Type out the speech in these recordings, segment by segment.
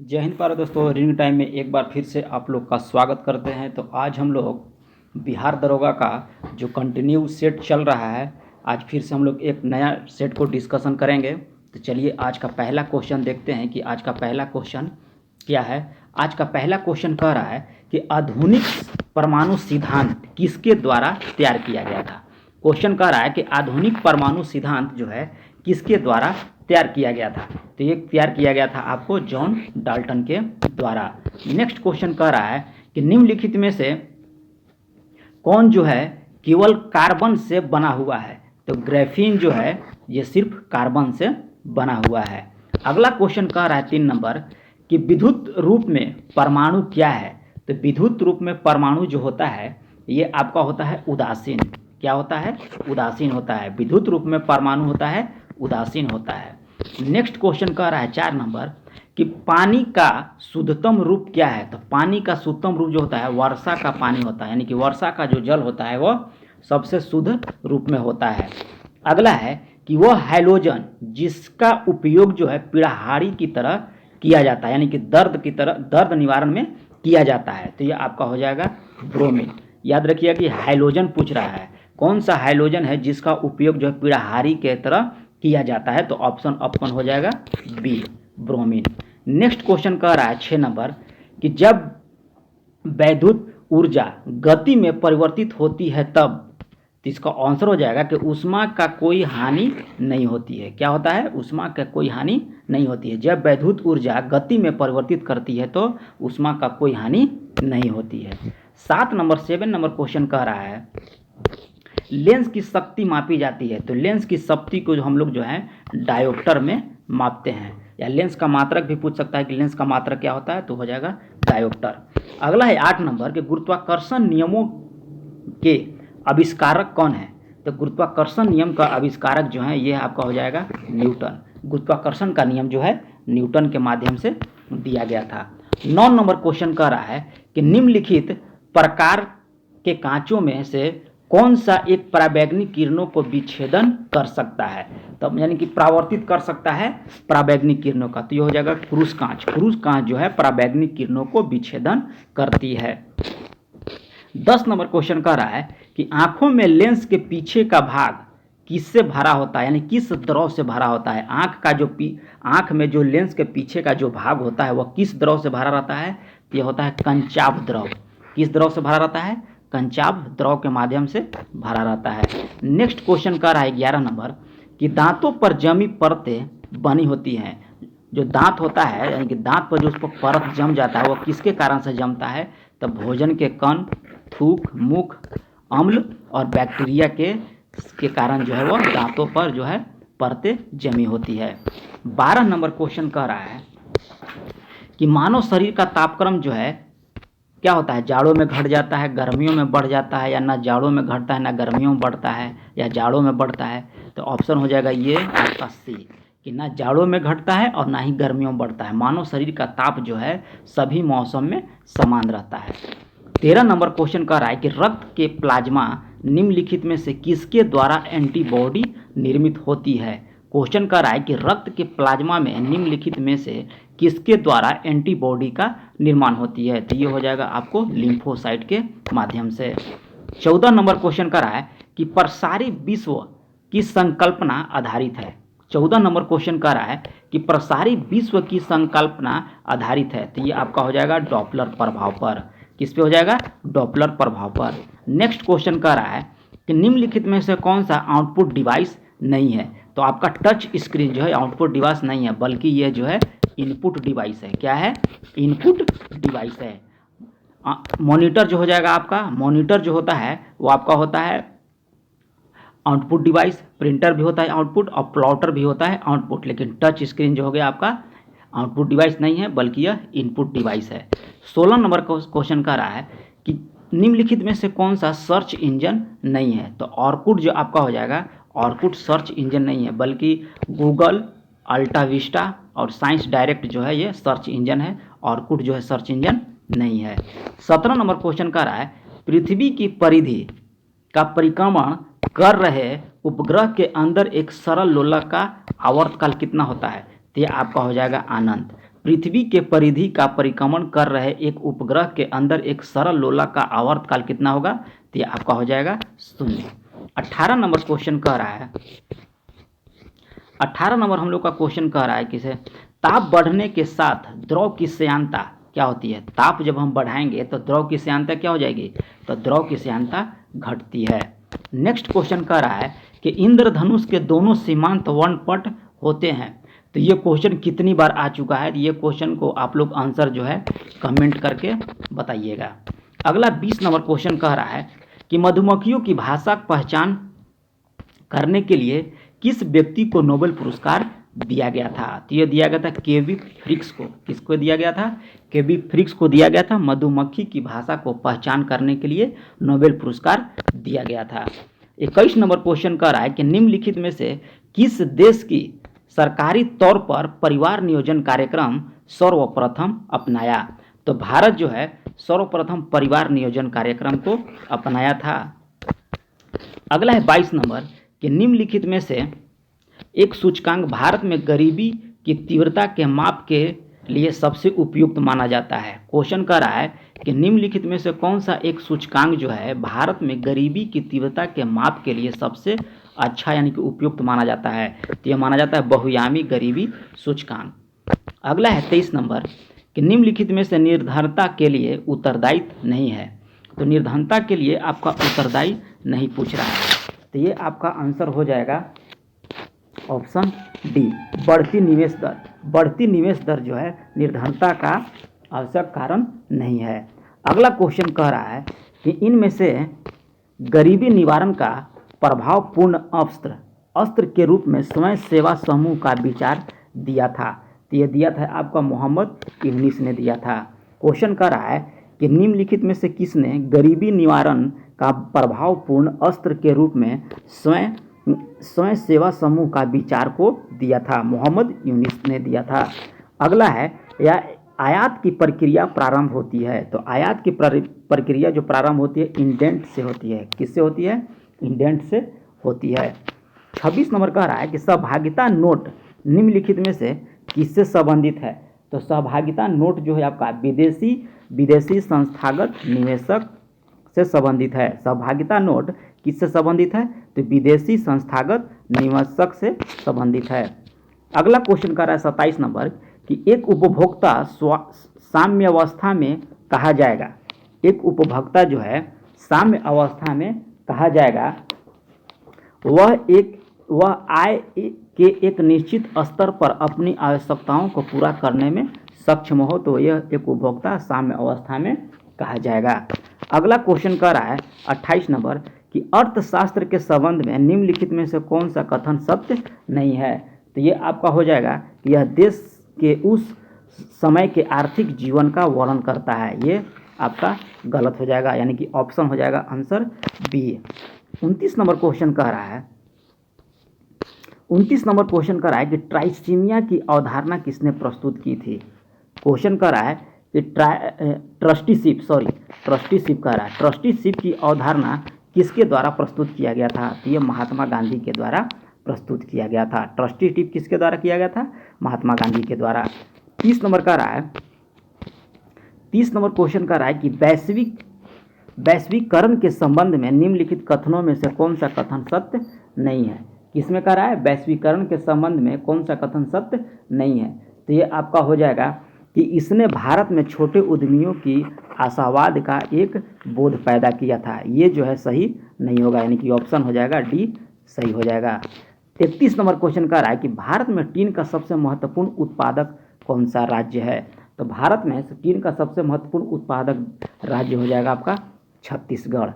जय हिंद प्यारे दोस्तों, रीडिंग टाइम में एक बार फिर से आप लोग का स्वागत करते हैं। तो आज हम लोग बिहार दरोगा का जो कंटिन्यू सेट चल रहा है, आज फिर से हम लोग एक नया सेट को डिस्कशन करेंगे। तो चलिए आज का पहला क्वेश्चन देखते हैं कि आज का पहला क्वेश्चन क्या है। आज का पहला क्वेश्चन कह रहा है कि आधुनिक परमाणु सिद्धांत किसके द्वारा तैयार किया गया था। क्वेश्चन कह रहा है कि आधुनिक परमाणु सिद्धांत जो है किसके द्वारा तैयार किया गया था। तो ये तैयार किया गया था आपको जॉन डाल्टन के द्वारा। नेक्स्ट क्वेश्चन कह रहा है कि निम्नलिखित में से कौन जो है केवल कार्बन से बना हुआ है। तो ग्रेफीन जो है ये सिर्फ कार्बन से बना हुआ है। अगला क्वेश्चन कह रहा है 3 नंबर कि विद्युत रूप में परमाणु क्या है। तो विद्युत रूप में परमाणु जो होता है ये आपका होता है उदासीन। क्या होता है? उदासीन होता है। विद्युत रूप में परमाणु होता है उदासीन होता है। नेक्स्ट क्वेश्चन कह रहा है 4 नंबर कि पानी का शुद्धतम रूप क्या है। तो पानी का शुद्धतम रूप जो होता है वर्षा का पानी होता है, यानी कि वर्षा का जो जल होता है वह सबसे शुद्ध रूप में होता है। अगला है कि वह हाइड्रोजन जिसका उपयोग जो है पीड़ाहारी की तरह किया जाता है, यानी कि दर्द निवारण में किया जाता है। तो यह आपका हो जाएगा ब्रोमीन। याद रखिएगा कि हाइड्रोजन पूछ रहा है, कौन सा हाइड्रोजन है जिसका उपयोग जो है पीड़ाहारी के तरह किया जाता है। तो ऑप्शन हो जाएगा बी, ब्रोमीन। नेक्स्ट क्वेश्चन कह रहा है 6 नंबर कि जब वैद्युत ऊर्जा गति में परिवर्तित होती है तब। तो इसका आंसर हो जाएगा कि ऊष्मा का कोई हानि नहीं होती है। क्या होता है? ऊष्मा का कोई हानि नहीं होती है। जब वैद्युत ऊर्जा गति में परिवर्तित करती है तो ऊष्मा का कोई हानि नहीं होती है। 7 नंबर क्वेश्चन कह रहा है लेंस की शक्ति मापी जाती है। तो लेंस की शक्ति को हम लोग जो है डायोप्टर में मापते हैं, या लेंस का मात्रक भी पूछ सकता है कि लेंस का मात्रक क्या होता है। तो हो जाएगा डायोप्टर। अगला है 8 नंबर के गुरुत्वाकर्षण नियमों के आविष्कारक कौन है। तो गुरुत्वाकर्षण नियम का आविष्कारक जो है ये आपका हो जाएगा न्यूटन। गुरुत्वाकर्षण का नियम जो है न्यूटन के माध्यम से दिया गया था। 9 नंबर क्वेश्चन कह रहा है कि निम्नलिखित प्रकार के कांचों में से कौन सा एक पराबैंगनी किरणों को विच्छेदन कर सकता है। तब यानी कि परावर्तित कर सकता है पराबैंगनी किरणों का। तो ये हो जाएगा क्रूस कांच। क्रूस कांच जो है पराबैंगनी किरणों को विच्छेदन करती है। 10 नंबर क्वेश्चन कह रहा है कि आंखों में लेंस के पीछे का भाग किससे भरा होता है, यानी किस द्रव से भरा होता है। आंख में जो लेंस के पीछे का जो भाग होता है वह किस द्रव से भरा रहता है। यह होता है कंचाभ द्रव। किस द्रव से भरा रहता है? कंचाभ द्रव के माध्यम से भरा रहता है। नेक्स्ट क्वेश्चन कह रहा है 11 नंबर कि दांतों पर जमी परतें बनी होती हैं। जो दांत होता है यानी कि दांत पर जो उस पर परत जम जाता है वो किसके कारण से जमता है। तो भोजन के कण, थूक, मुख अम्ल और बैक्टीरिया के कारण जो है वो दांतों पर जो है परतें जमी होती है। 12 नंबर क्वेश्चन कह रहा है कि मानव शरीर का तापक्रम जो है क्या होता है, जाड़ों में घट जाता है, गर्मियों में बढ़ जाता है, या ना जाड़ों में घटता है ना गर्मियों में बढ़ता है, या जाड़ों में बढ़ता है। तो ऑप्शन हो जाएगा ये आपका सी, कि ना जाड़ों में घटता है और ना ही गर्मियों में बढ़ता है। मानव शरीर का ताप जो है सभी मौसम में समान रहता है। 13 नंबर क्वेश्चन कह रहा है कि रक्त के प्लाज्मा निम्नलिखित में से किसके द्वारा एंटीबॉडी निर्मित होती है। क्वेश्चन कह रहा है कि रक्त के प्लाज्मा में निम्नलिखित में से किसके द्वारा एंटीबॉडी का निर्माण होती है। तो ये हो जाएगा आपको लिम्फोसाइट के माध्यम से। 14 नंबर क्वेश्चन कह रहा है कि प्रसारी विश्व की संकल्पना आधारित है। 14 नंबर क्वेश्चन कह रहा है कि प्रसारी विश्व की संकल्पना आधारित है। तो ये आपका हो जाएगा डॉपलर प्रभाव पर। किस पे हो जाएगा? डॉपलर प्रभाव पर। नेक्स्ट क्वेश्चन कह रहा है कि निम्नलिखित में से कौन सा आउटपुट डिवाइस नहीं है। तो आपका टच स्क्रीन जो है आउटपुट डिवाइस नहीं है, बल्कि ये जो है इनपुट डिवाइस है। क्या है? इनपुट डिवाइस है। मॉनिटर जो हो जाएगा आपका, मॉनिटर जो होता है वो आपका होता है आउटपुट डिवाइस। प्रिंटर भी होता है आउटपुट और प्लॉटर भी होता है आउटपुट, लेकिन टच स्क्रीन जो हो गया आपका आउटपुट डिवाइस नहीं है बल्कि यह इनपुट डिवाइस है। 16 नंबर क्वेश्चन कह रहा है कि निम्नलिखित में से कौन सा सर्च इंजन नहीं है। तो ऑर्कुट जो आपका हो जाएगा, ऑर्कुट सर्च इंजन नहीं है, बल्कि गूगल, अल्टा विस्टा और साइंस डायरेक्ट जो है ये सर्च इंजन है। ऑर्कुट जो है सर्च इंजन नहीं है। 17 नंबर क्वेश्चन कह रहा है पृथ्वी की परिधि का परिक्रमण कर रहे उपग्रह के अंदर एक सरल लोलक का आवर्तकाल कितना होता है। तो ये आपका हो जाएगा अनंत। पृथ्वी के परिधि का परिक्रमण कर रहे एक उपग्रह के अंदर एक सरल लोला का आवर्तकाल कितना होगा? तो ये आपका हो जाएगा 0। 18 नंबर क्वेश्चन कह रहा है, 18 नंबर हम लोग का क्वेश्चन कह रहा है किसे? ताप बढ़ने के साथ द्रव की श्यानता क्या होती है? ताप जब हम बढ़ाएंगे तो द्रव की श्यानता क्या हो जाएगी? तो द्रव की श्यानता घटती है। नेक्स्ट क्वेश्चन कह रहा है कि इंद्रधनुष के दोनों सीमांत वर्णपट होते हैं। तो ये क्वेश्चन कितनी बार आ चुका है? ये क्वेश्चन को आप लोग आंसर जो है कमेंट करके बताइएगा। अगला 20 नंबर क्वेश्चन कह रहा है कि मधुमक्खियों की भाषा पहचान करने के लिए किस व्यक्ति को नोबेल पुरस्कार दिया गया था? तो ये दिया गया था केवी फ्रिक्स को। किसको दिया गया था? केवी फ्रिक्स को दिया गया था। मधुमक्खी की भाषा को पहचान करने के लिए नोबेल पुरस्कार दिया गया था। 21 नंबर क्वेश्चन कह रहा है कि निम्नलिखित में से किस देश की सरकारी तौर पर परिवार नियोजन कार्यक्रम सर्वप्रथम अपनाया? तो भारत जो है सर्वप्रथम परिवार नियोजन कार्यक्रम को अपनाया था। अगला है 22 नंबर कि निम्नलिखित में से एक सूचकांक भारत में गरीबी की तीव्रता के माप के लिए सबसे उपयुक्त माना जाता है। क्वेश्चन कर रहा है कि निम्नलिखित में से कौन सा एक सूचकांक जो है भारत में गरीबी की तीव्रता के माप के लिए सबसे अच्छा यानी कि उपयुक्त माना जाता है? तो यह माना जाता है बहुआयामी गरीबी सूचकांक। अगला है 23 नंबर कि निम्नलिखित में से निर्धनता के लिए उत्तरदायी नहीं है। तो निर्धनता के लिए आपका उत्तरदायी नहीं पूछ रहा है, तो ये आपका आंसर हो जाएगा ऑप्शन डी, बढ़ती निवेश दर। बढ़ती निवेश दर जो है निर्धनता का आवश्यक कारण नहीं है। अगला क्वेश्चन कह रहा है कि इनमें से गरीबी निवारण का प्रभावपूर्ण अस्त्र के रूप में स्वयं सेवा समूह का विचार दिया था। तो ये दिया था आपका मोहम्मद यूनुस ने दिया था। क्वेश्चन कर रहा है कि निम्नलिखित में से किसने गरीबी निवारण का प्रभावपूर्ण अस्त्र के रूप में स्वयं सेवा समूह का विचार को दिया था? मोहम्मद यूनुस ने दिया था। अगला है या आयात की प्रक्रिया प्रारंभ होती है। तो आयात की प्रक्रिया जो प्रारंभ होती है इंडेंट से होती है। किससे होती है? इंडेंट से होती है। 26 नंबर कह रहा है कि सहभागिता नोट निम्नलिखित में से किससे संबंधित है? तो सहभागिता नोट जो है आपका विदेशी संस्थागत निवेशक से संबंधित है। सहभागिता नोट किससे संबंधित है? तो विदेशी संस्थागत निवेशक से संबंधित है। अगला क्वेश्चन कर रहा है 27 नंबर कि एक उपभोक्ता साम्य अवस्था में कहा जाएगा। एक उपभोक्ता जो है साम्य अवस्था में कहा जाएगा वह आय के एक निश्चित स्तर पर अपनी आवश्यकताओं को पूरा करने में सक्षम हो, तो यह एक उपभोक्ता साम्य अवस्था में कहा जाएगा। अगला क्वेश्चन कर रहा है 28 नंबर कि अर्थशास्त्र के संबंध में निम्नलिखित में से कौन सा कथन सत्य नहीं है? तो ये आपका हो जाएगा कि यह देश के उस समय के आर्थिक जीवन का वर्णन करता है। ये आपका गलत हो जाएगा, यानी कि ऑप्शन हो जाएगा आंसर बी। 29 नंबर क्वेश्चन कह रहा है 29 नंबर क्वेश्चन कर रहा है कि ट्राइसीमिया की अवधारणा किसने प्रस्तुत की थी? क्वेश्चन कर रहा है कि ट्रस्टीशिप कह रहा है ट्रस्टीशिप की अवधारणा किसके द्वारा प्रस्तुत किया गया था? तो ये महात्मा गांधी के द्वारा प्रस्तुत किया गया था। ट्रस्टीशिप किसके द्वारा किया गया था? महात्मा गांधी के द्वारा। 30 नंबर का रहा है 30 नंबर क्वेश्चन कर रहा है कि वैश्वीकरण के संबंध में निम्नलिखित कथनों में से कौन सा कथन सत्य नहीं है? किसमें कह रहा है? वैश्वीकरण के संबंध में कौन सा कथन सत्य नहीं है? तो ये आपका हो जाएगा कि इसने भारत में छोटे उद्यमियों की आशावाद का एक बोध पैदा किया था। ये जो है सही नहीं होगा, यानी कि ऑप्शन हो जाएगा डी सही हो जाएगा। 31 नंबर क्वेश्चन कह रहा है कि भारत में टीन का सबसे महत्वपूर्ण उत्पादक कौन सा राज्य है? तो भारत में टीन का सबसे महत्वपूर्ण उत्पादक राज्य हो जाएगा आपका छत्तीसगढ़।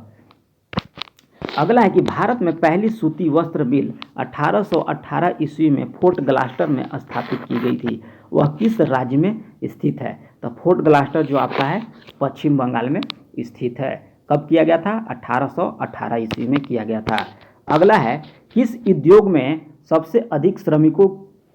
अगला है कि भारत में पहली सूती वस्त्र मिल 1818 ईस्वी में फोर्ट ग्लास्टर में स्थापित की गई थी। वह किस राज्य में स्थित है? तो फोर्ट ग्लास्टर जो आपका है पश्चिम बंगाल में स्थित है। कब किया गया था? 1818 ईस्वी में किया गया था। अगला है किस उद्योग में सबसे अधिक श्रमिकों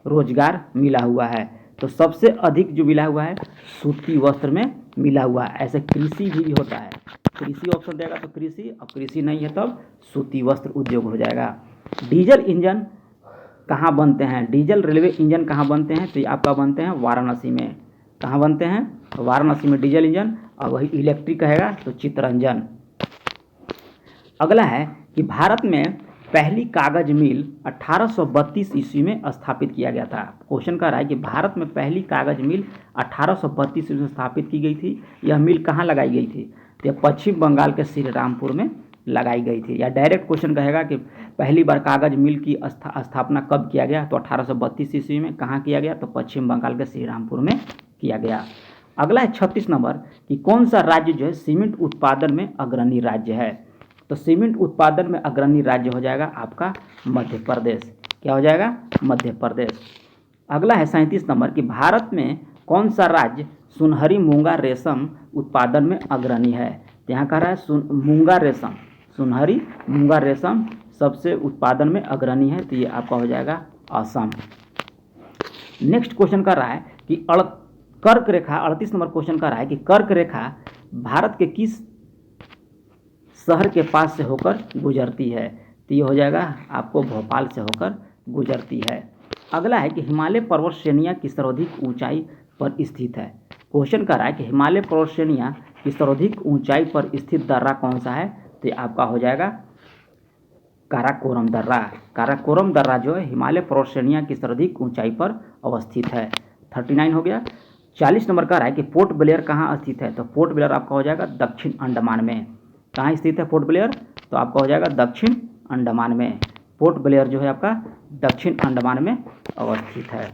रोजगार मिला हुआ है? तो सबसे अधिक जो मिला हुआ है सूती वस्त्र में मिला हुआ है। ऐसे कृषि भी होता है, कृषि ऑप्शन देगा तो कृषि, और कृषि नहीं है तब सूती वस्त्र उद्योग हो जाएगा। डीजल इंजन कहाँ बनते हैं? डीजल रेलवे इंजन कहाँ बनते हैं? तो आपका बनते हैं वाराणसी में। कहाँ बनते हैं? वाराणसी में डीजल इंजन, और वही इलेक्ट्रिक कहेगा तो चित्तरंजन। अगला है कि भारत में पहली कागज मिल 1832 ईस्वी में स्थापित किया गया था। क्वेश्चन कर रहा है कि भारत में पहली कागज मिल 1832 ईस्वी में स्थापित की गई थी। यह मिल कहाँ लगाई गई थी? तो यह पश्चिम बंगाल के श्रीरामपुर में लगाई गई थी। या डायरेक्ट क्वेश्चन कहेगा कि पहली बार कागज मिल की स्थापना कब किया गया? तो 1832 ईस्वी में। कहाँ किया गया? तो पश्चिम बंगाल के श्रीरामपुर में किया गया। अगला है 36 नंबर कि कौन सा राज्य जो है सीमेंट उत्पादन में अग्रणी राज्य है? तो सीमेंट उत्पादन में अग्रणी राज्य हो जाएगा आपका मध्य प्रदेश। क्या हो जाएगा? मध्य प्रदेश। अगला है 37 नंबर कि भारत में कौन सा राज्य सुनहरी मूंगा रेशम उत्पादन में अग्रणी है? यहाँ कह रहा है मूंगा रेशम, सुनहरी मूंगा रेशम सबसे उत्पादन में अग्रणी है, तो ये आपका हो जाएगा असम। नेक्स्ट क्वेश्चन कर रहा है कि कर्क रेखा, 38 नंबर क्वेश्चन कर रहा है कि कर्क रेखा भारत के किस शहर के पास से होकर गुजरती है? तो ये हो जाएगा आपको भोपाल से होकर गुजरती है। अगला है कि हिमालय पर्वत श्रेणियाँ की सर्वाधिक ऊंचाई पर स्थित है। क्वेश्चन कर रहा है कि हिमालय पर्वत श्रेणियाँ की सर्वाधिक ऊंचाई पर स्थित दर्रा कौन सा है? तो ये आपका हो जाएगा काराकोरम दर्रा। काराकोरम दर्रा जो है हिमालय पर्वत श्रेणियाँ की सर्वाधिक ऊंचाई पर अवस्थित है। 39 हो गया। 40 नंबर का रहा है कि पोर्ट ब्लेयर कहाँ स्थित है? तो पोर्ट ब्लेयर आपका हो जाएगा दक्षिण अंडमान में। कहाँ स्थित है पोर्ट ब्लेयर? तो आपका हो जाएगा दक्षिण अंडमान में। पोर्ट ब्लेयर जो है आपका दक्षिण अंडमान में अवस्थित है।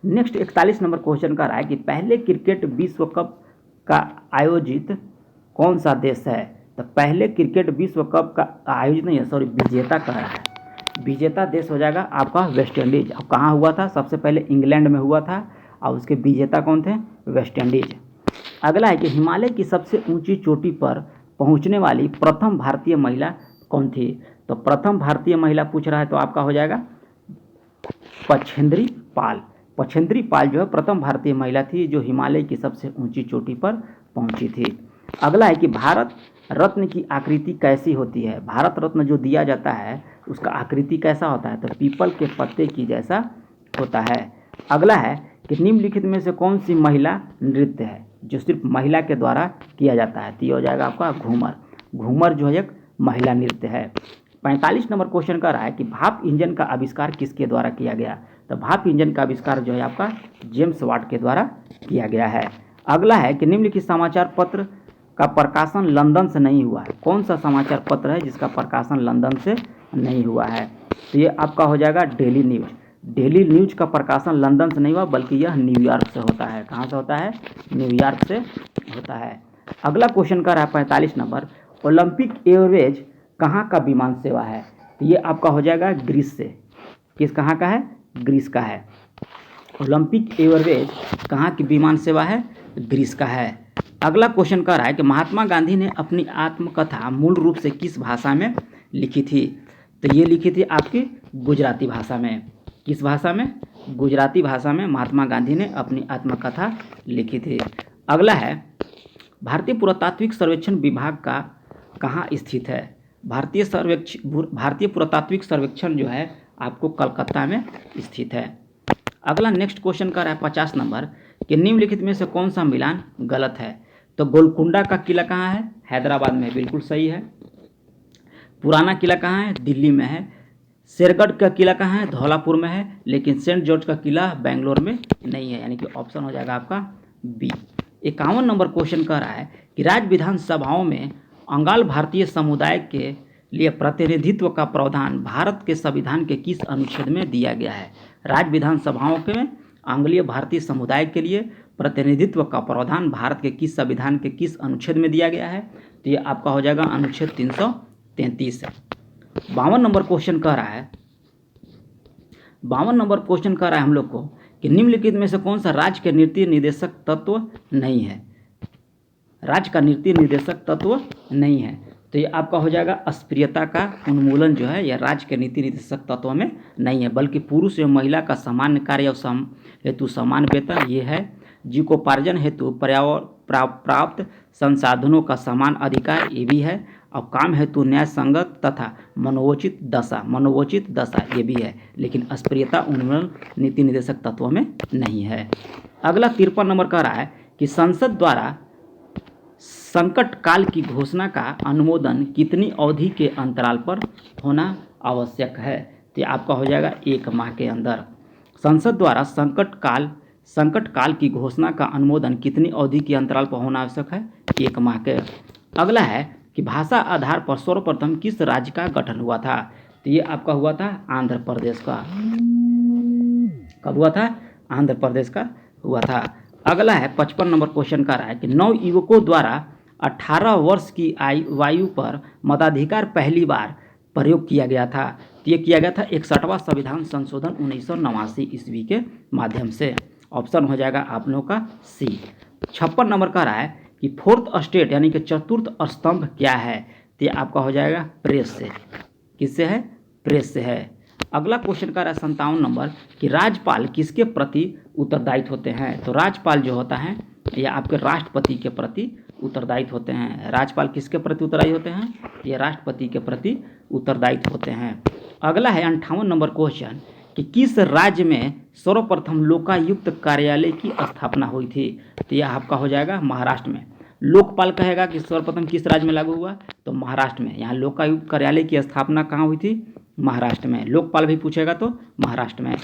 नेक्स्ट 41 नंबर क्वेश्चन का रहा है कि पहले क्रिकेट विश्व कप का आयोजित कौन सा देश है? तो पहले क्रिकेट विश्व कप का आयोजित नहीं है, सॉरी, विजेता कह रहा है। विजेता देश हो जाएगा आपका वेस्ट इंडीज। अब कहाँ हुआ था? सबसे पहले इंग्लैंड में हुआ था, और उसके विजेता कौन थे? West Indies. अगला है कि हिमालय की सबसे ऊंची चोटी पर पहुंचने वाली प्रथम भारतीय महिला कौन थी? तो प्रथम भारतीय महिला पूछ रहा है, तो आपका हो जाएगा पछेंद्री पाल। पछेंद्री पाल जो है प्रथम भारतीय महिला थी जो हिमालय की सबसे ऊंची चोटी पर पहुंची थी। अगला है कि भारत रत्न की आकृति कैसी होती है? भारत रत्न जो दिया जाता है उसका आकृति कैसा होता है? तो पीपल के पत्ते की जैसा होता है। अगला है कि निम्नलिखित में से कौन सी महिला नृत्य है जो सिर्फ महिला के द्वारा किया जाता है? तो ये हो जाएगा आपका घूमर। घूमर जो है एक महिला नृत्य है। 45 नंबर क्वेश्चन का रहा है कि भाप इंजन का आविष्कार किसके द्वारा किया गया? तो भाप इंजन का आविष्कार जो है आपका जेम्स वाट के द्वारा किया गया है। अगला है कि निम्नलिखित समाचार पत्र का प्रकाशन लंदन से नहीं हुआ है। कौन सा समाचार पत्र है जिसका प्रकाशन लंदन से नहीं हुआ है? तो ये आपका हो जाएगा डेली न्यूज। डेली न्यूज का प्रकाशन लंदन से नहीं हुआ बल्कि यह न्यूयॉर्क से होता है। कहाँ से होता है? न्यूयॉर्क से होता है। अगला क्वेश्चन का रहा है 45 नंबर, ओलंपिक एयरवेज कहाँ का विमान सेवा है? तो ये आपका हो जाएगा ग्रीस से। किस कहाँ का है? ग्रीस का है। ओलंपिक एयरवेज कहाँ की विमान सेवा है? ग्रीस का है। अगला क्वेश्चन का रहा है कि महात्मा गांधी ने अपनी आत्मकथा मूल रूप से किस भाषा में लिखी थी? तो ये लिखी थी आपकी गुजराती भाषा में। किस भाषा में? गुजराती भाषा में महात्मा गांधी ने अपनी आत्मकथा लिखी थी। अगला है भारतीय पुरातात्विक सर्वेक्षण विभाग का कहाँ स्थित है? भारतीय पुरातात्विक सर्वेक्षण जो है आपको कलकत्ता में स्थित है। अगला नेक्स्ट क्वेश्चन का रहा है 50 नंबर कि निम्नलिखित में से कौन सा मिलान गलत है? तो गोलकुंडा का किला कहाँ है? हैदराबाद में, बिल्कुल सही है। पुराना किला कहाँ है? दिल्ली में है। शेरगढ़ का किला कहाँ है? धौलापुर में है। लेकिन सेंट जॉर्ज का किला बेंगलोर में नहीं है, यानी कि ऑप्शन हो जाएगा आपका बी। 51 नंबर क्वेश्चन कह रहा है कि राज्य विधानसभाओं में अंगाल भारतीय समुदाय के लिए प्रतिनिधित्व का प्रावधान भारत के संविधान के किस अनुच्छेद में दिया गया है? राज्य विधानसभाओं में आंग्लीय भारतीय समुदाय के लिए प्रतिनिधित्व का प्रावधान भारत के किस संविधान के किस अनुच्छेद में दिया गया है? तो ये आपका हो जाएगा अनुच्छेद 333 है। 52 नंबर क्वेश्चन कह रहा है 52 नंबर क्वेश्चन कह रहा है हम लोग को कि निम्नलिखित में से कौन सा राज्य के नीति निर्देशक तत्व नहीं है? राज्य का नीति निर्देशक तत्व नहीं है, तो ये आपका हो जाएगा अस्पृश्यता का उन्मूलन जो है यह राज्य के नीति निर्देशक तत्व में नहीं है, बल्कि पुरुष एवं महिला का सामान्य कार्य हेतु समान वेतन ये है। जीविकोपार्जन हेतु प्राप्त संसाधनों का समान अधिकार ये भी है, और काम हेतु न्याय संगत तथा मनोचित दशा ये भी है, लेकिन अस्पृश्यता उन्मूलन नीति निर्देशक तत्वों में नहीं है। अगला 53 नंबर कह रहा है कि संसद द्वारा संकट काल की घोषणा का अनुमोदन कितनी अवधि के अंतराल पर होना आवश्यक है। तो ये आपका हो जाएगा 1 माह के अंदर। संसद द्वारा संकट काल की घोषणा का अनुमोदन कितनी अवधि के अंतराल पर होना आवश्यक है, 1 माह के। अगला है कि भाषा आधार पर सर्वप्रथम किस राज्य का गठन हुआ था। तो ये आपका हुआ था आंध्र प्रदेश का। कब हुआ था? आंध्र प्रदेश का हुआ था। अगला है 55 नंबर क्वेश्चन का रहा है कि नवयुवकों द्वारा 18 वर्ष की आयु पर मताधिकार पहली बार प्रयोग किया गया था। तो ये किया गया था 61वां संविधान संशोधन 1989 ईस्वी के माध्यम से। ऑप्शन हो जाएगा आप लोगों का सी। 56 नंबर का रहा है कि फोर्थ स्टेट यानी कि चतुर्थ स्तंभ क्या है। तो ये आपका हो जाएगा प्रेस से। किससे है? प्रेस से है। अगला क्वेश्चन का रहा है 57 नंबर कि राज्यपाल किसके प्रति उत्तरदायित्व होते हैं। तो राज्यपाल जो होता है ये आपके राष्ट्रपति के प्रति उत्तरदायित्व होते हैं। राज्यपाल किसके प्रति उत्तरदायी होते हैं? ये राष्ट्रपति के प्रति उत्तरदायित्व होते हैं। अगला है 58 नंबर क्वेश्चन कि किस राज्य में सर्वप्रथम लोकायुक्त कार्यालय की स्थापना हुई थी। तो यह आपका हो जाएगा महाराष्ट्र में। लोकपाल कहेगा कि सर्वप्रथम किस राज्य में लागू हुआ, तो महाराष्ट्र में। यहाँ लोकायुक्त कार्यालय की स्थापना कहाँ हुई थी? महाराष्ट्र में। लोकपाल भी पूछेगा तो महाराष्ट्र में।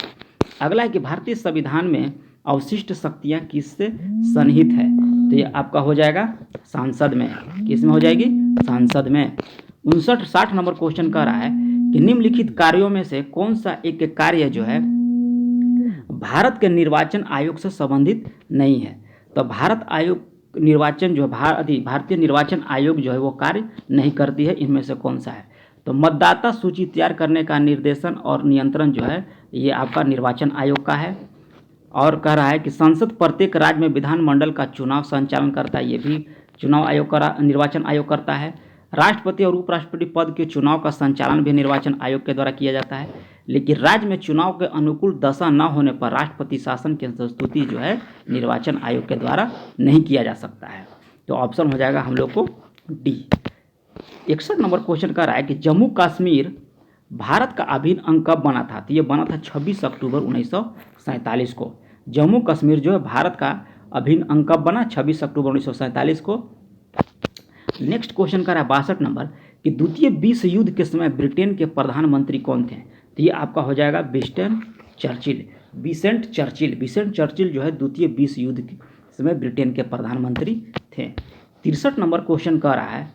अगला है कि भारतीय संविधान में अवशिष्ट शक्तियाँ किससे सन्निहित है। तो ये आपका हो जाएगा सांसद में। किस में हो जाएगी? सांसद में। 59-60 नंबर क्वेश्चन कह रहा है कि निम्नलिखित कार्यों में से कौन सा एक कार्य जो है भारत के निर्वाचन आयोग से संबंधित नहीं है। तो भारतीय निर्वाचन आयोग जो है वो कार्य नहीं करती है। इनमें से कौन सा है? तो मतदाता सूची तैयार करने का निर्देशन और नियंत्रण जो है ये आपका निर्वाचन आयोग का है। और कह रहा है कि संसद प्रत्येक राज्य में विधानमंडल का चुनाव संचालन करता है। ये भी चुनाव आयोग का निर्वाचन आयोग करता है। राष्ट्रपति और उपराष्ट्रपति पद के चुनाव का संचालन भी निर्वाचन आयोग के द्वारा किया जाता है। लेकिन राज्य में चुनाव के अनुकूल दशा न होने पर राष्ट्रपति शासन की संस्तुति जो है निर्वाचन आयोग के द्वारा नहीं किया जा सकता है। तो ऑप्शन हो जाएगा हम लोग को डी। 61 नंबर क्वेश्चन का रहा है कि जम्मू कश्मीर भारत का अभिन्न अंग कब बना था। तो ये बना था 26 अक्टूबर 1947 को। जम्मू कश्मीर जो है भारत का अभिन्न अंग कब बना? 26 अक्टूबर 1947 को। नेक्स्ट क्वेश्चन का रहा है 62 नंबर कि द्वितीय विश्व युद्ध के समय ब्रिटेन के प्रधानमंत्री कौन थे। तो ये आपका हो जाएगा विंस्टन चर्चिल जो है द्वितीय विश्व युद्ध के समय ब्रिटेन के प्रधानमंत्री थे। 63 नंबर क्वेश्चन कह रहा है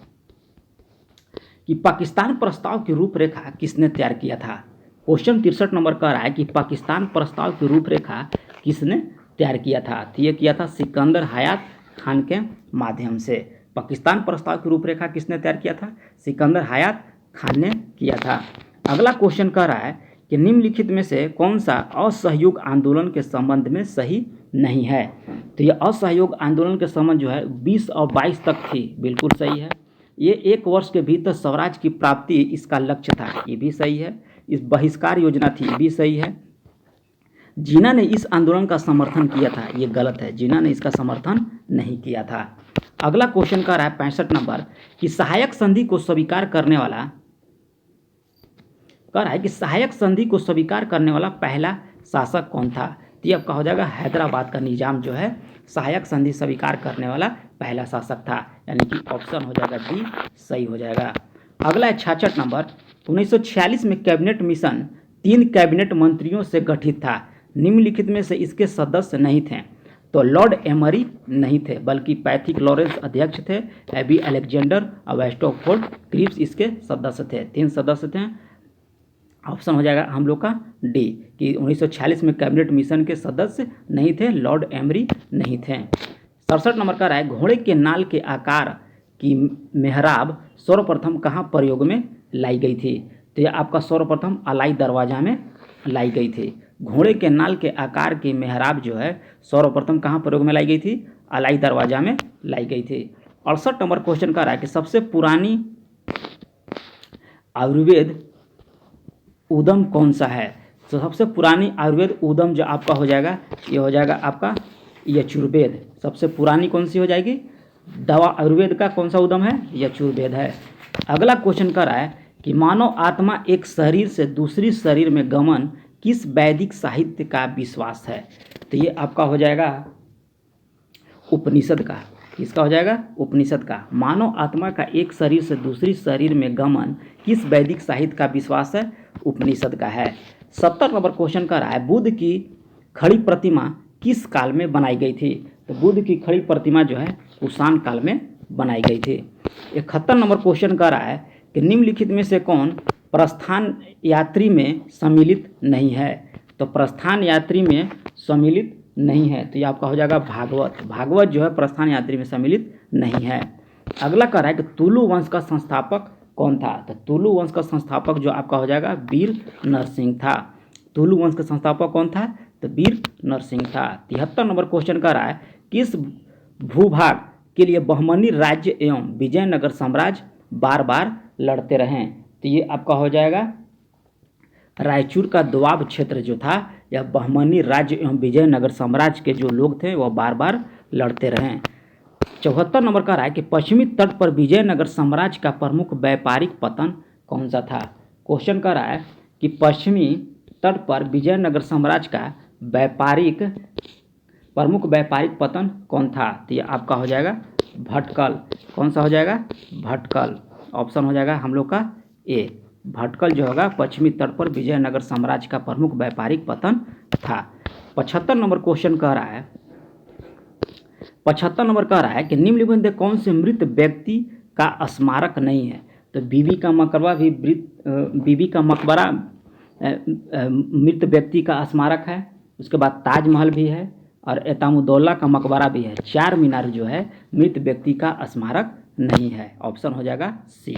कि पाकिस्तान प्रस्ताव की रूपरेखा किसने तैयार किया था। क्वेश्चन 63 नंबर कह रहा है कि पाकिस्तान प्रस्ताव की रूपरेखा किसने तैयार किया था। तो ये किया था सिकंदर हयात खान के माध्यम से। पाकिस्तान प्रस्ताव की रूपरेखा किसने तैयार किया था? सिकंदर हयात खान ने किया था। अगला क्वेश्चन कह रहा है कि निम्नलिखित में से कौन सा असहयोग आंदोलन के संबंध में सही नहीं है। तो ये असहयोग आंदोलन के संबंध जो है 20 और 22 तक थी, बिल्कुल सही है। ये 1 वर्ष के भीतर स्वराज की प्राप्ति इसका लक्ष्य था, ये भी सही है। इस बहिष्कार योजना थी, ये भी सही है। जिन्ना ने इस आंदोलन का समर्थन किया था, ये गलत है। जिन्ना ने इसका समर्थन नहीं किया था। अगला क्वेश्चन का रहा है 65 नंबर कि सहायक संधि को स्वीकार करने वाला पहला शासक कौन था। तो ये आपका हो जाएगा हैदराबाद का निजाम जो है सहायक संधि स्वीकार करने वाला पहला शासक था, यानी कि ऑप्शन हो जाएगा डी सही हो जाएगा। अगला है 66 नंबर 1946 में कैबिनेट मिशन 3 कैबिनेट मंत्रियों से गठित था। निम्नलिखित में से इसके सदस्य नहीं थे। तो लॉर्ड एमरी नहीं थे, बल्कि पैथिक लॉरेंस अध्यक्ष थे, एबी अलेक्जेंडर और वेस्टोफोर्ड क्रिप्स इसके सदस्य थे। 3 सदस्य थे। ऑप्शन हो जाएगा हम लोग का डी कि 1946 में कैबिनेट मिशन के सदस्य नहीं थे, लॉर्ड एमरी नहीं थे। 67 नंबर का रहा है घोड़े के नाल के आकार की मेहराब सर्वप्रथम कहाँ प्रयोग में लाई गई थी। तो यह आपका सर्वप्रथम अलाई दरवाजा में लाई गई थी। घोड़े के नाल के आकार की मेहराब जो है सर्वप्रथम कहाँ प्रयोग में लाई गई थी? अलाई दरवाजा में लाई गई थी। 68 नंबर क्वेश्चन का रहा है कि सबसे पुरानी आयुर्वेद उद्यम कौन सा है। तो सबसे पुरानी आयुर्वेद उद्यम जो आपका हो जाएगा ये हो जाएगा आपका यजुर्वेद। सबसे पुरानी कौन सी हो जाएगी? दवा आयुर्वेद का कौन सा उद्यम है? यजुर्वेद है। अगला क्वेश्चन कर रहा है कि मानव आत्मा एक शरीर से दूसरी शरीर में गमन किस वैदिक साहित्य का विश्वास है? तो ये आपका हो जाएगा उपनिषद का। किसका हो जाएगा? उपनिषद का। मानव आत्मा का एक शरीर से दूसरी शरीर में गमन किस वैदिक साहित्य का विश्वास है? उपनिषद का है। 70 नंबर क्वेश्चन कर रहा है, बुद्ध की खड़ी प्रतिमा किस काल में बनाई गई थी? तो बुद्ध की खड़ी प्रतिमा जो है कुषाण काल में बनाई गई थी। 71 नंबर क्वेश्चन कर रहा है कि निम्नलिखित में से कौन प्रस्थान यात्री में सम्मिलित नहीं है? तो प्रस्थान यात्री में सम्मिलित नहीं है, तो ये आपका हो जाएगा भागवत। भागवत जो है प्रस्थान यात्री में सम्मिलित नहीं है। अगला कह रहा है कि तुलु वंश का संस्थापक कौन था? तो तुलु वंश का संस्थापक जो आपका हो जाएगा वीर नरसिंह था। तुलु वंश का संस्थापक कौन था? तो वीर नरसिंह था। 73 नंबर क्वेश्चन कह रहा है, किस भूभाग के लिए बहमनी राज्य एवं विजयनगर साम्राज्य बार बार लड़ते रहें? तो ये आपका हो जाएगा रायचूर का दोआब क्षेत्र जो था, यह बहमनी राज्य एवं विजयनगर साम्राज्य के जो लोग थे वह बार बार लड़ते रहे। 74 नंबर का रहा है कि पश्चिमी तट पर विजयनगर साम्राज्य का प्रमुख व्यापारिक पतन कौन सा था? क्वेश्चन का रहा है कि पश्चिमी तट पर विजयनगर साम्राज्य का प्रमुख व्यापारिक पतन कौन था? तो ये आपका हो जाएगा भटकल। कौन सा हो जाएगा? भटकल। ऑप्शन हो जाएगा हम लोग का ए। भटकल जो होगा पश्चिमी तट पर विजयनगर साम्राज्य का प्रमुख व्यापारिक पतन था। 75 नंबर क्वेश्चन कह रहा है, 75 नंबर कह रहा है कि निम्नलिखित में कौन से मृत व्यक्ति का स्मारक नहीं है? तो बीबी का मकबरा भी बीबी का मकबरा मृत व्यक्ति का स्मारक है। उसके बाद ताजमहल भी है और एतामुद्दौला का मकबरा भी है। चार मीनार जो है मृत व्यक्ति का स्मारक नहीं है। ऑप्शन हो जाएगा सी।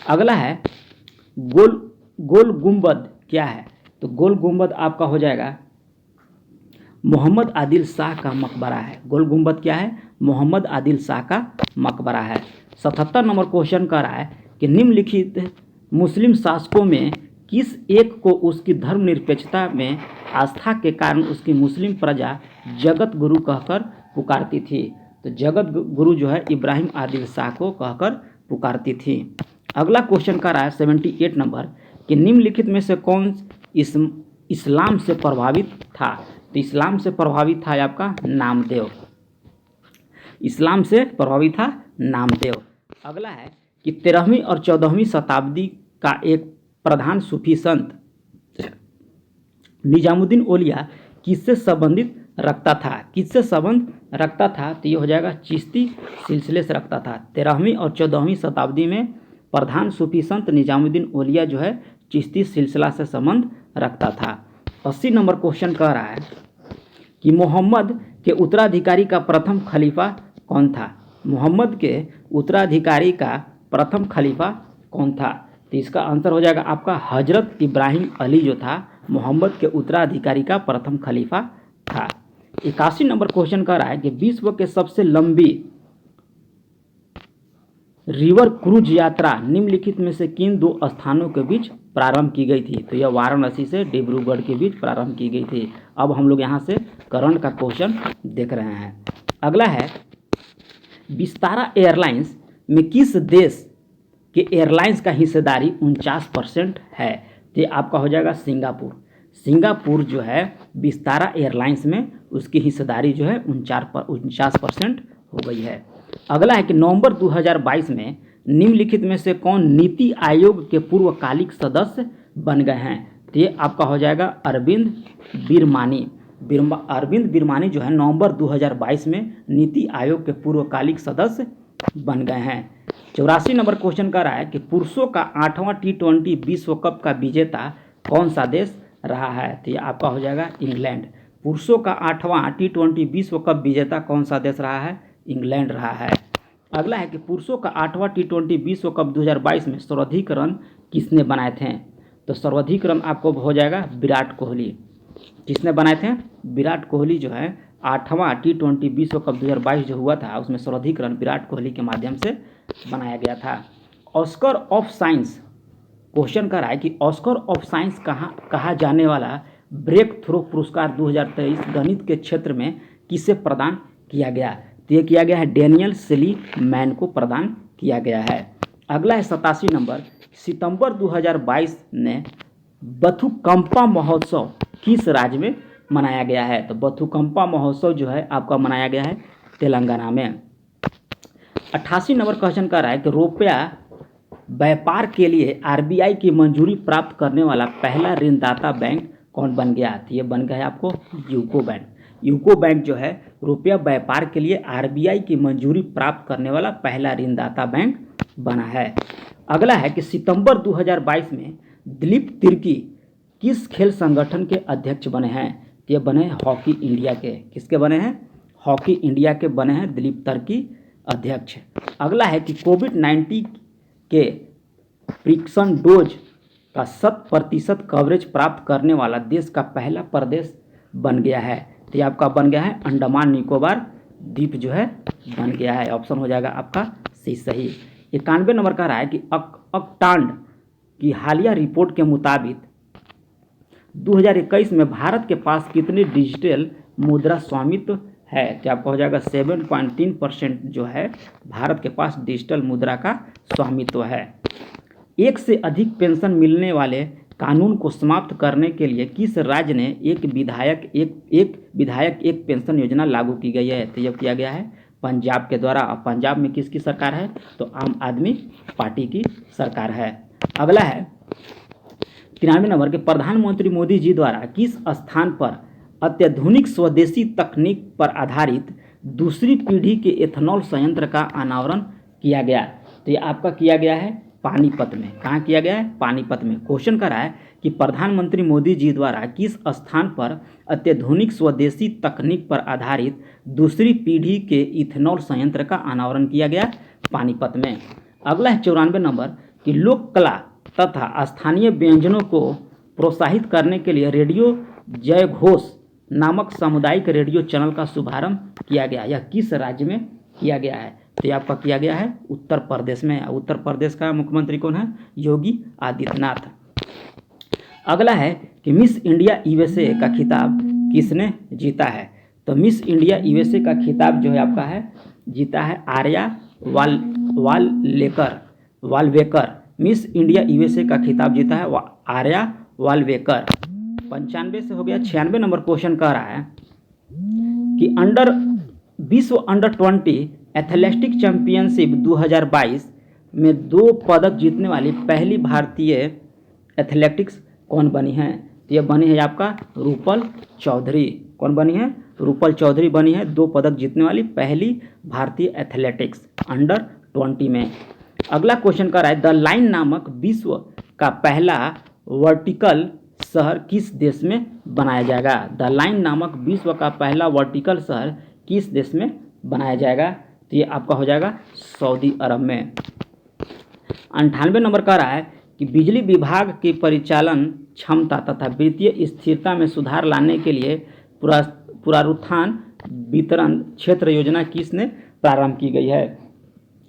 अगला है गोल गुंबद क्या है? तो गोल गुंबद आपका हो जाएगा मोहम्मद आदिल शाह का मकबरा है। गोल गुंबद क्या है? मोहम्मद आदिल शाह का मकबरा है। 77 नंबर क्वेश्चन कर रहा है कि निम्नलिखित मुस्लिम शासकों में किस एक को उसकी धर्मनिरपेक्षता में आस्था के कारण उसकी मुस्लिम प्रजा जगत गुरु कहकर पुकारती थी? तो जगत गुरु जो है इब्राहिम आदिल शाह को कहकर पुकारती थी। अगला क्वेश्चन का रहा है 78 नंबर कि निम्नलिखित में से कौन इस्लाम से प्रभावित था? तो इस्लाम से प्रभावित था आपका नामदेव। इस्लाम से प्रभावित था नामदेव। अगला है कि 13वीं और 14वीं शताब्दी का एक प्रधान सूफी संत निजामुद्दीन औलिया किससे संबंधित रखता था? किससे संबंध रखता था? तो ये हो जाएगा चिश्ती सिलसिले से रखता था। 13वीं और 14वीं शताब्दी में प्रधान सूफी संत निजामुद्दीन औलिया जो है चिश्ती सिलसिला से संबंध रखता था। 80 नंबर क्वेश्चन कह रहा है कि मोहम्मद के उत्तराधिकारी का प्रथम खलीफा कौन था? मोहम्मद के उत्तराधिकारी का प्रथम खलीफा कौन था? तो इसका आंसर हो जाएगा आपका हजरत इब्राहिम अली जो था मोहम्मद के उत्तराधिकारी का प्रथम खलीफा था। 81 नंबर क्वेश्चन कह रहा है कि विश्व के सबसे लंबी रिवर क्रूज यात्रा निम्नलिखित में से किन दो स्थानों के बीच प्रारंभ की गई थी? तो यह वाराणसी से डिब्रूगढ़ के बीच प्रारंभ की गई थी। अब हम लोग यहाँ से करंट का क्वेश्चन देख रहे हैं। अगला है विस्तारा एयरलाइंस में किस देश के एयरलाइंस का हिस्सेदारी 49% है? तो ये आपका हो जाएगा सिंगापुर। सिंगापुर जो है विस्तारा एयरलाइंस में उसकी हिस्सेदारी जो है 49% हो गई है। अगला है कि नवंबर 2022 में निम्नलिखित में से कौन नीति आयोग के पूर्वकालिक सदस्य बन गए हैं? तो ये आपका हो जाएगा अरविंद बिरमानी। अरविंद बिरमानी जो है नवंबर 2022 में नीति आयोग के पूर्वकालिक सदस्य बन गए हैं। 84 नंबर क्वेश्चन का रहा है कि पुरुषों का 8वां T20 विश्व कप का विजेता कौन सा देश रहा है? तो ये आपका हो जाएगा इंग्लैंड। पुरुषों का 8वां T20 विश्व कप विजेता कौन सा देश रहा है? इंग्लैंड रहा है। अगला है कि पुरुषों का 8वां T20 विश्व कप 2022 में सर्वाधिक रन किसने बनाए थे? तो सर्वाधिक रन आपको हो जाएगा विराट कोहली। किसने बनाए थे? विराट कोहली जो है 8वां T20 विश्व कप 2022 जो हुआ था उसमें सर्वाधिक रन विराट कोहली के माध्यम से बनाया गया था। ऑस्कर ऑफ साइंस क्वेश्चन कर रहा है कि ऑस्कर ऑफ साइंस कहा जाने वाला ब्रेक थ्रो पुरस्कार 2023 गणित के क्षेत्र में किसे प्रदान किया गया? तो ये किया गया है डेनियल सिली मैन को प्रदान किया गया है। अगला है 87 नंबर सितंबर 2022 ने बथुकम्पा महोत्सव किस राज्य में मनाया गया है? तो बथुकम्पा महोत्सव जो है आपका मनाया गया है तेलंगाना में। 88 नंबर क्वेश्चन कर रहा है कि रुपया व्यापार के लिए आरबीआई की मंजूरी प्राप्त करने वाला पहला ऋणदाता बैंक कौन बन गया? तो ये बन गया है आपको यूको बैंक। यूको बैंक जो है रुपया व्यापार के लिए आरबीआई की मंजूरी प्राप्त करने वाला पहला ऋणदाता बैंक बना है। अगला है कि सितंबर 2022 में दिलीप तिर्की किस खेल संगठन के अध्यक्ष बने हैं? ये बने हैं हॉकी इंडिया के। किसके बने हैं? हॉकी इंडिया के बने हैं दिलीप तिर्की अध्यक्ष। अगला है कि कोविड-19 के प्रिकॉशन डोज का 100% कवरेज प्राप्त करने वाला देश का पहला प्रदेश बन गया है। तो ये आपका बन गया है अंडमान निकोबार द्वीप जो है बन गया है। ऑप्शन हो जाएगा आपका सी सही। 91 नंबर का रहा है कि अकटांड की हालिया रिपोर्ट के मुताबिक 2021 में भारत के पास कितने डिजिटल मुद्रा स्वामित्व है? तो आपका हो जाएगा 7.3% जो है भारत के पास डिजिटल मुद्रा का स्वामित्व है। एक से अधिक पेंशन मिलने वाले कानून को समाप्त करने के लिए किस राज्य ने एक विधायक एक पेंशन योजना लागू की गई है? तो यह किया गया है पंजाब के द्वारा। अब पंजाब में किसकी सरकार है? तो आम आदमी पार्टी की सरकार है। अगला है 93 नंबर के प्रधानमंत्री मोदी जी द्वारा किस स्थान पर अत्याधुनिक स्वदेशी तकनीक पर आधारित दूसरी पीढ़ी के एथेनॉल संयंत्र का अनावरण किया गया? तो ये आपका किया गया है पानीपत में। कहाँ किया गया है? पानीपत में। क्वेश्चन कर रहा है कि प्रधानमंत्री मोदी जी द्वारा किस स्थान पर अत्याधुनिक स्वदेशी तकनीक पर आधारित दूसरी पीढ़ी के इथेनॉल संयंत्र का अनावरण किया गया? पानीपत में। अगला है 94 नंबर कि लोक कला तथा स्थानीय व्यंजनों को प्रोत्साहित करने के लिए रेडियो जय घोष नामक सामुदायिक रेडियो चैनल का शुभारंभ किया गया। यह किस राज्य में किया गया है? तो ये आपका किया गया है उत्तर प्रदेश में। उत्तर प्रदेश का मुख्यमंत्री कौन है? योगी आदित्यनाथ। अगला है कि मिस इंडिया यूएसए का खिताब किसने जीता है? तो मिस इंडिया यूएसए का खिताब जो है आपका है जीता है आर्या वाल्वेकर। मिस इंडिया यूएसए का खिताब जीता है आर्या वाल्वेकर। 95 से हो गया। 96 नंबर क्वेश्चन कह रहा है कि विश्व अंडर 20 एथलेटिक्स चैंपियनशिप 2022 में 2 पदक जीतने वाली पहली भारतीय एथलेटिक्स कौन बनी है? तो यह बनी है आपका रूपल चौधरी। कौन बनी है? रूपल चौधरी बनी है 2 पदक जीतने वाली पहली भारतीय एथलेटिक्स अंडर 20 में। अगला क्वेश्चन कर रहा है द लाइन नामक विश्व का पहला वर्टिकल शहर किस देश में बनाया जाएगा? द लाइन नामक विश्व का पहला वर्टिकल शहर किस देश में बनाया जाएगा? तो ये आपका हो जाएगा सऊदी अरब में। 98 नंबर का रहा है कि बिजली विभाग की परिचालन क्षमता तथा वित्तीय स्थिरता में सुधार लाने के लिए पुनरुत्थान वितरण क्षेत्र योजना किसने प्रारंभ की गई है?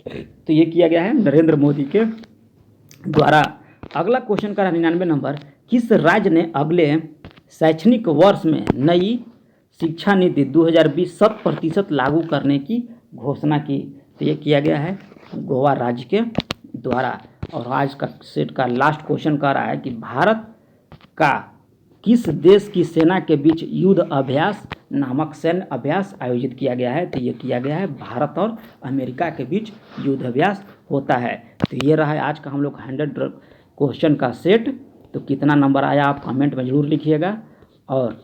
तो ये किया गया है नरेंद्र मोदी के द्वारा। अगला क्वेश्चन का 99 नंबर किस राज्य ने अगले शैक्षणिक वर्ष में नई शिक्षा नीति 2020 100% लागू करने की घोषणा की? तो ये किया गया है गोवा राज्य के द्वारा। और आज का सेट का लास्ट क्वेश्चन कह रहा है कि भारत का किस देश की सेना के बीच युद्ध अभ्यास नामक सैन्य अभ्यास आयोजित किया गया है? तो ये किया गया है भारत और अमेरिका के बीच युद्ध अभ्यास होता है। तो ये रहा है आज का हम लोग 100 क्वेश्चन का सेट। तो कितना नंबर आया आप कमेंट में ज़रूर लिखिएगा। और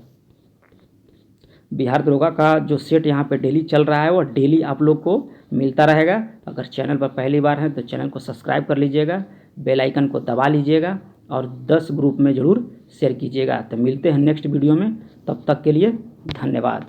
बिहार दरोगा का जो सेट यहाँ पे डेली चल रहा है वो डेली आप लोग को मिलता रहेगा। अगर चैनल पर पहली बार है तो चैनल को सब्सक्राइब कर लीजिएगा, बेल आइकन को दबा लीजिएगा और 10 ग्रुप में ज़रूर शेयर कीजिएगा। तो मिलते हैं नेक्स्ट वीडियो में, तब तक के लिए धन्यवाद।